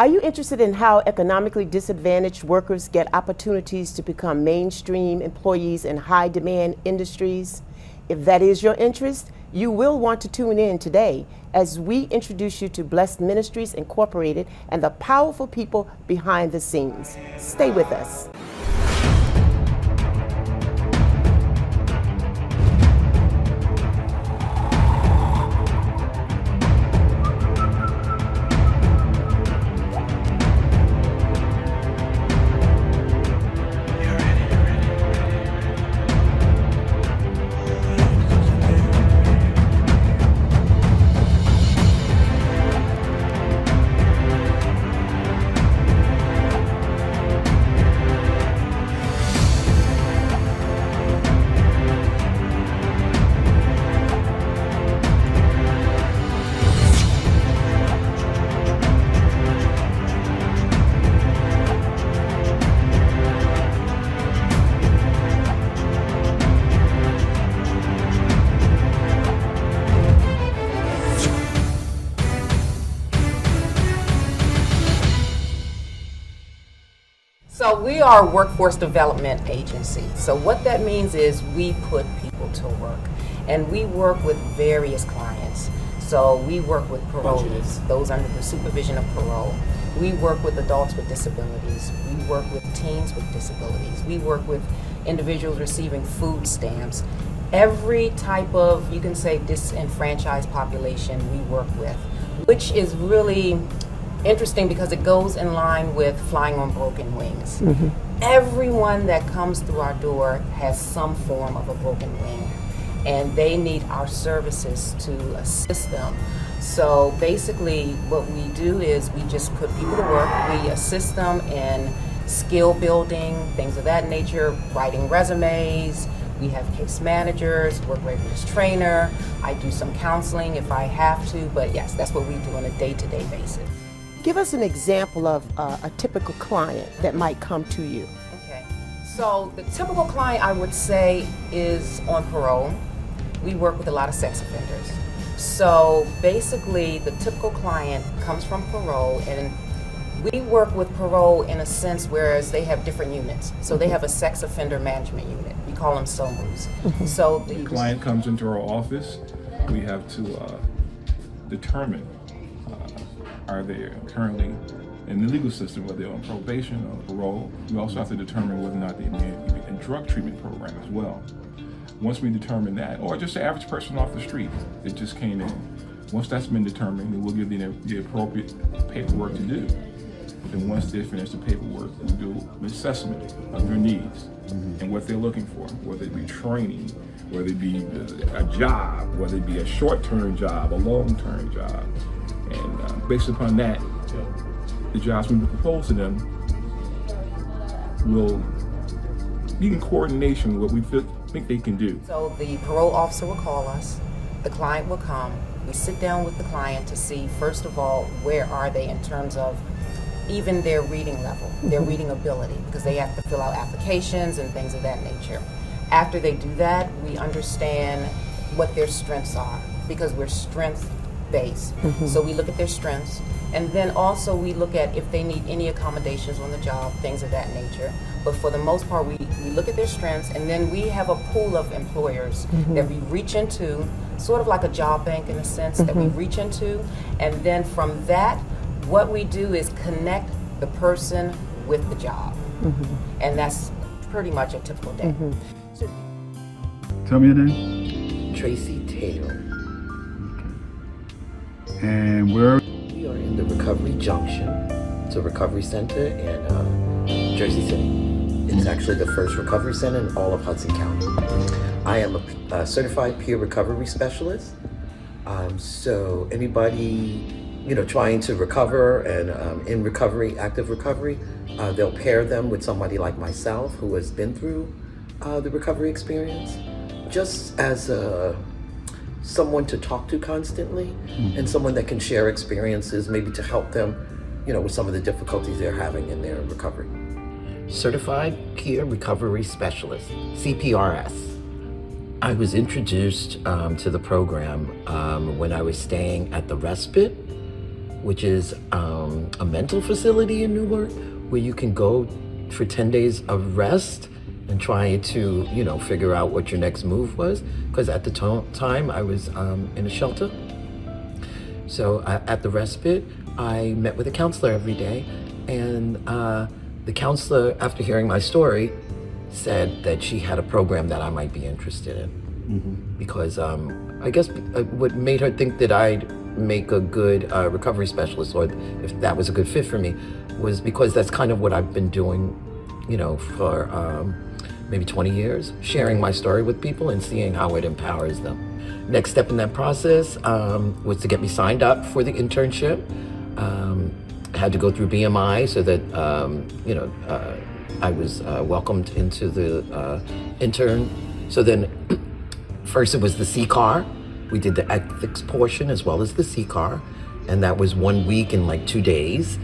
Are you interested in how economically disadvantaged workers get opportunities to become mainstream employees in high-demand industries? If that is your interest, you will want to tune in today as we introduce you to Blessed Ministries Incorporated and the powerful people behind the scenes. Stay with us. So we are a workforce development agency. So what that means is we put people to work, and we work with various clients. So we work with parolees, those under the supervision of parole. We work with adults with disabilities. We work with teens with disabilities. We work with individuals receiving food stamps. Every type of, you can say, disenfranchised population we work with, which is really interesting because it goes in line with flying on broken wings. Mm-hmm. Everyone that comes through our door has some form of a broken wing, and they need our services to assist them. So basically what we do is we just put people to work. We assist them in skill building, things of that nature, writing resumes. We have case managers, work readiness trainer. I do some counseling if I have to, but yes, that's what we do on a day-to-day basis. Give us an example of a typical client that might come to you. Okay, so the typical client, I would say, is on parole. We work with a lot of sex offenders. So basically, the typical client comes from parole, and we work with parole in a sense, whereas they have different units. So they have a sex offender management unit. We call them SOMUs. So the client comes into our office. We have to determine are they currently in the legal system, whether they're on probation or parole. We also have to determine whether or not they may be in a drug treatment program as well. Once we determine that, or just the average person off the street that just came in, once that's been determined, then we'll give them the appropriate paperwork to do. Then once they finish the paperwork, we'll do an assessment of their needs and what they're looking for, whether it be training, whether it be a job, whether it be a short-term job, a long-term job. And based upon that, the jobs we propose to them will be in coordination with what we think they can do. So the parole officer will call us, the client will come, we sit down with the client to see, first of all, where are they in terms of even their reading level, their reading ability, because they have to fill out applications and things of that nature. After they do that, we understand what their strengths are, because we're strength-based. So we look at their strengths, and then also we look at if they need any accommodations on the job, things of that nature. But for the most part, we look at their strengths, and then we have a pool of employers that we reach into, sort of like a job bank in a sense, that we reach into. And then from that, what we do is connect the person with the job. And that's pretty much a typical day. So, tell me your name. Tracy Taylor. And where? We are in the Recovery Junction. It's a recovery center in Jersey City. It's actually the first recovery center in all of Hudson County. I am a certified peer recovery specialist. So anybody, trying to recover and in recovery, active recovery, they'll pair them with somebody like myself who has been through the recovery experience, just as someone to talk to constantly and someone that can share experiences, maybe to help them, with some of the difficulties they're having in their recovery. Certified Peer Recovery Specialist, CPRS. I was introduced to the program when I was staying at the Respite which is a mental facility in Newark where you can go for 10 days of rest and trying to, figure out what your next move was. Because at the time I was in a shelter. So at the respite, I met with a counselor every day. And the counselor, after hearing my story, said that she had a program that I might be interested in. Because I guess what made her think that I'd make a good recovery specialist, or if that was a good fit for me, was because that's kind of what I've been doing, for maybe 20 years, sharing my story with people and seeing how it empowers them. Next step in that process was to get me signed up for the internship. I had to go through BMI so that, I was welcomed into the intern. So then first it was the CCAR. We did the ethics portion as well as the CCAR. And that was 1 week and like 2 days.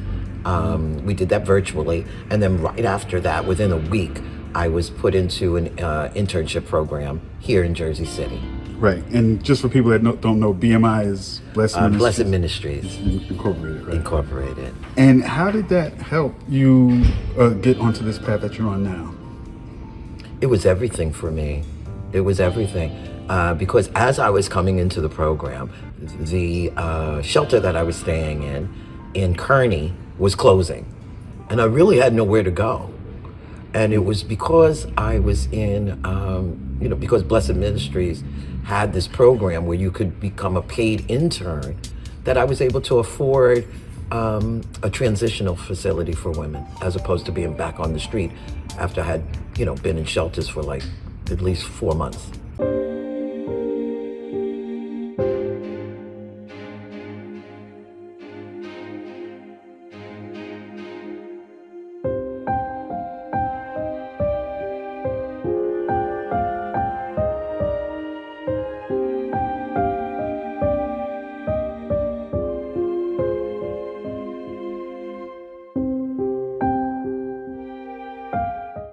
We did that virtually. And then right after that, within a week, I was put into an internship program here in Jersey City. Right. And just for people that don't know, BMI is Blessed Ministries. It's incorporated, right? Incorporated. And how did that help you get onto this path that you're on now? It was everything for me. It was everything. Because as I was coming into the program, the shelter that I was staying in Kearney, was closing. And I really had nowhere to go. And it was because I was in, because Blessed Ministries had this program where you could become a paid intern, that I was able to afford a transitional facility for women, as opposed to being back on the street after I had, been in shelters for like at least 4 months.